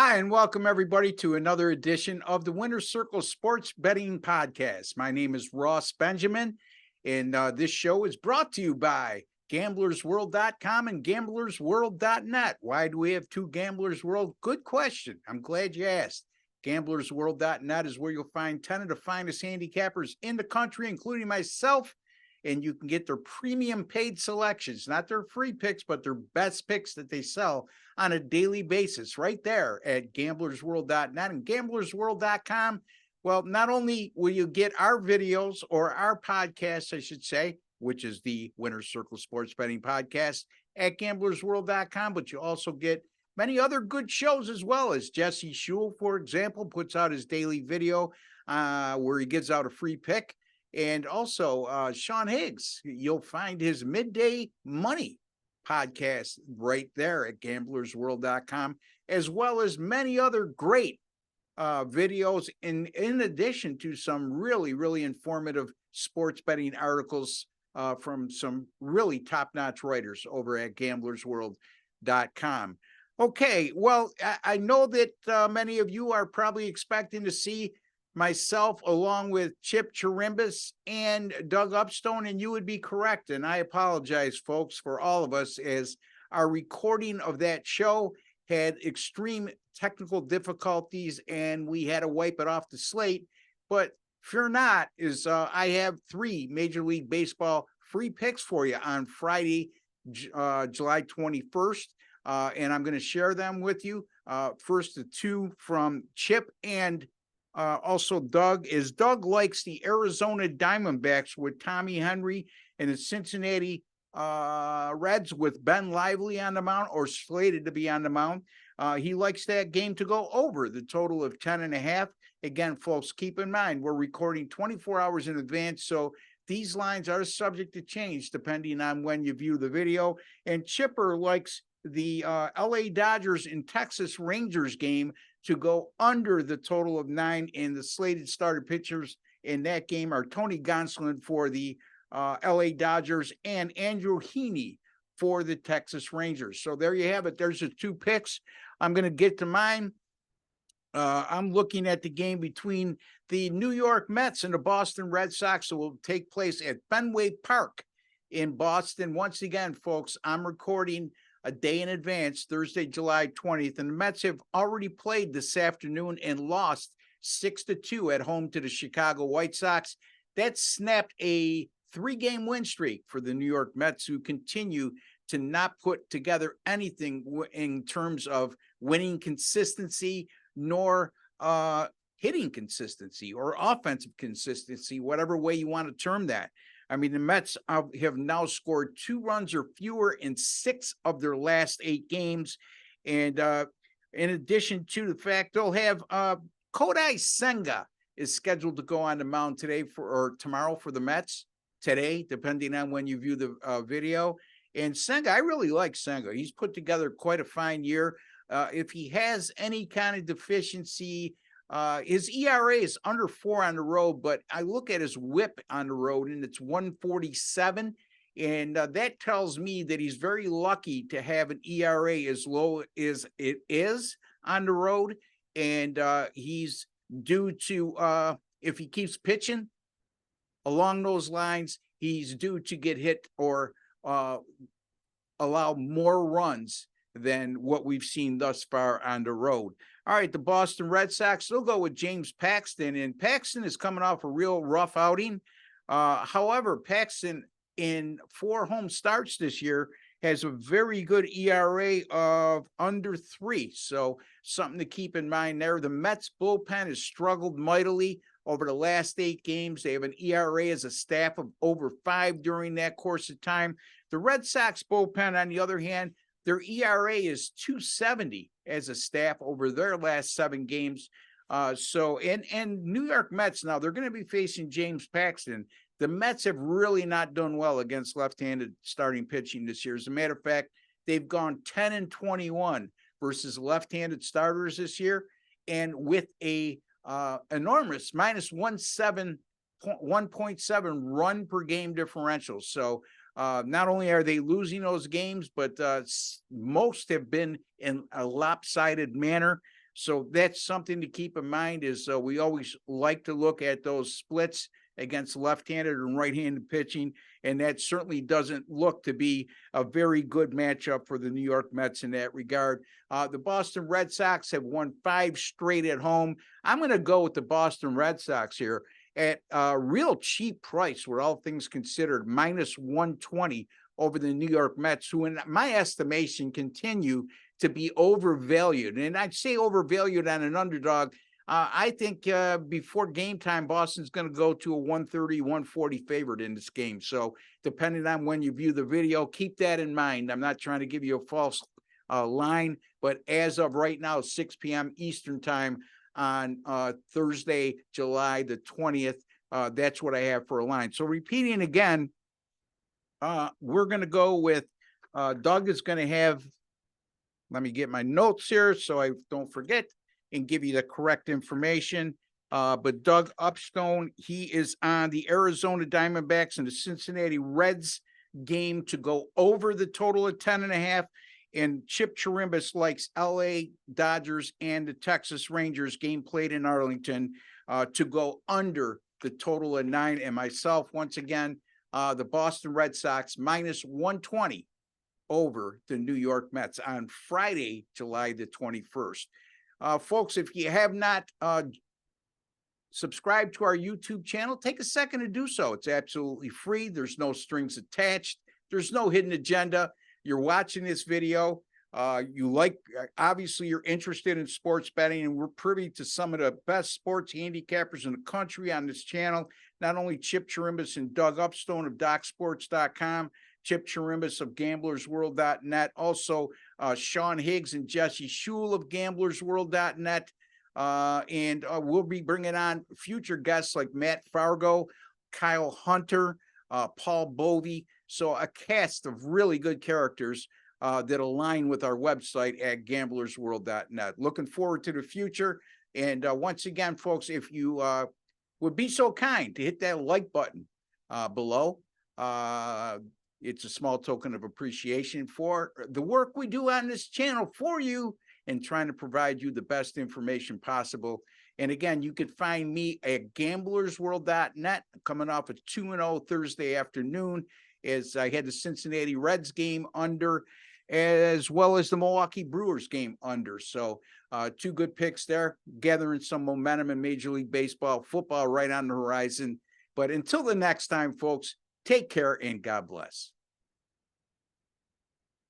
Hi, and welcome everybody to another edition of the Winner's Circle Sports Betting Podcast. My name is Ross Benjamin, and this show is brought to you by gamblersworld.com and gamblersworld.net. Why do we have two Gamblers World? Good question. I'm glad you asked. Gamblersworld.net is where you'll find 10 of the finest handicappers in the country, including myself, and you can get their premium paid selections, not their free picks, but their best picks that they sell on a daily basis right there at gamblersworld.net and gamblersworld.com. Well, not only will you get our videos or our podcast, I should say, which is the Winner's Circle Sports Betting Podcast at gamblersworld.com, but you also get many other good shows as well, as Jesse Shule, for example, puts out his daily video where he gives out a free pick. And also Sean Higgs, you'll find his Midday Money podcast right there at gamblersworld.com, as well as many other great videos in addition to some really, really informative sports betting articles from some really top-notch writers over at gamblersworld.com. Okay, well, I know that many of you are probably expecting to see myself along with Chip Chirimbus and Doug Upstone, and you would be correct. And I apologize, folks, for all of us, as our recording of that show had extreme technical difficulties and we had to wipe it off the slate. But fear not, I have three Major League Baseball free picks for you on Friday, July 21st. And I'm going to share them with you. First, the two from Chip and also Doug, is Doug likes the Arizona Diamondbacks with Tommy Henry and the Cincinnati Reds with Ben Lively on the mound, or slated to be on the mound. He likes that game to go over the total of 10.5. Again, folks, keep in mind, we're recording 24 hours in advance, so these lines are subject to change depending on when you view the video. And Chipper likes the LA Dodgers and Texas Rangers game to go under the total of 9, and the slated starter pitchers in that game are Tony Gonsolin for the LA Dodgers and Andrew Heaney for the Texas Rangers. So there you have it. There's the two picks. I'm going to get to mine. I'm looking at the game between the New York Mets and the Boston Red Sox that will take place at Fenway Park in Boston. Once again, folks, I'm recording a day in advance, Thursday, July 20th, and the Mets have already played this afternoon and lost 6-2 at home to the Chicago White Sox. That snapped a 3-game win streak for the New York Mets, who continue to not put together anything in terms of winning consistency, nor hitting consistency or offensive consistency, whatever way you want to term that. I mean, the Mets have now scored 2 runs or fewer in 6 of their last 8 games. And in addition to the fact, they'll have Kodai Senga is scheduled to go on the mound today or tomorrow for the Mets. Today, depending on when you view the video. And Senga, I really like Senga. He's put together quite a fine year. If he has any kind of deficiency, his ERA is under 4 on the road, but I look at his whip on the road and it's 147. And that tells me that he's very lucky to have an ERA as low as it is on the road. And he's due to, if he keeps pitching along those lines, he's due to get hit or allow more runs than what we've seen thus far on the road. All right, the Boston Red Sox, they'll go with James Paxton, and Paxton is coming off a real rough outing. However, Paxton in 4 home starts this year has a very good ERA of under 3. So something to keep in mind there. The Mets bullpen has struggled mightily over the last 8 games. They have an ERA as a staff of over 5 during that course of time. The Red Sox bullpen, on the other hand, their ERA is 2.70 as a staff over their last 7 games. And New York Mets, now they're going to be facing James Paxton. The Mets have really not done well against left-handed starting pitching this year. As a matter of fact, they've gone 10-21 versus left-handed starters this year, and with a enormous minus 1.7 run per game differential. So not only are they losing those games, but most have been in a lopsided manner. So that's something to keep in mind is we always like to look at those splits against left-handed and right-handed pitching, and that certainly doesn't look to be a very good matchup for the New York Mets in that regard. The Boston Red Sox have won 5 straight at home. I'm going to go with the Boston Red Sox here at a real cheap price, where all things considered, minus 120 over the New York Mets, who in my estimation continue to be overvalued. And I'd say overvalued on an underdog. I think before game time, Boston's going to go to a 130, 140 favorite in this game. So depending on when you view the video, keep that in mind. I'm not trying to give you a false line, but as of right now, 6 p.m. Eastern time on Thursday, July the 20th, that's what I have for a line. So repeating again, we're going to go with Doug is going to have, let me get my notes here so I don't forget and give you the correct information. But Doug Upstone, he is on the Arizona Diamondbacks and the Cincinnati Reds game to go over the total of 10.5. And Chip Chirimbus likes LA Dodgers and the Texas Rangers game played in Arlington to go under the total of 9. And myself, once again, the Boston Red Sox minus 120 over the New York Mets on Friday, July the 21st. Folks, if you have not subscribed to our YouTube channel, take a second to do so. It's absolutely free. There's no strings attached. There's no hidden agenda. You're watching this video. Obviously, you're interested in sports betting, and we're privy to some of the best sports handicappers in the country on this channel. Not only Chip Chirimbus and Doug Upstone of DocSports.com, Chip Chirimbus of GamblersWorld.net, also Sean Higgs and Jesse Shule of GamblersWorld.net. And we'll be bringing on future guests like Matt Fargo, Kyle Hunter, Paul Bovey. So a cast of really good characters that align with our website at GamblersWorld.net. Looking forward to the future. And once again, folks, if you would be so kind to hit that like button below, it's a small token of appreciation for the work we do on this channel for you and trying to provide you the best information possible. And again, you could find me at GamblersWorld.net coming off a 2-0 Thursday afternoon as I had the Cincinnati Reds game under, as well as the Milwaukee Brewers game under. So 2 good picks there, gathering some momentum in Major League Baseball, football right on the horizon. But until the next time, folks, take care and God bless.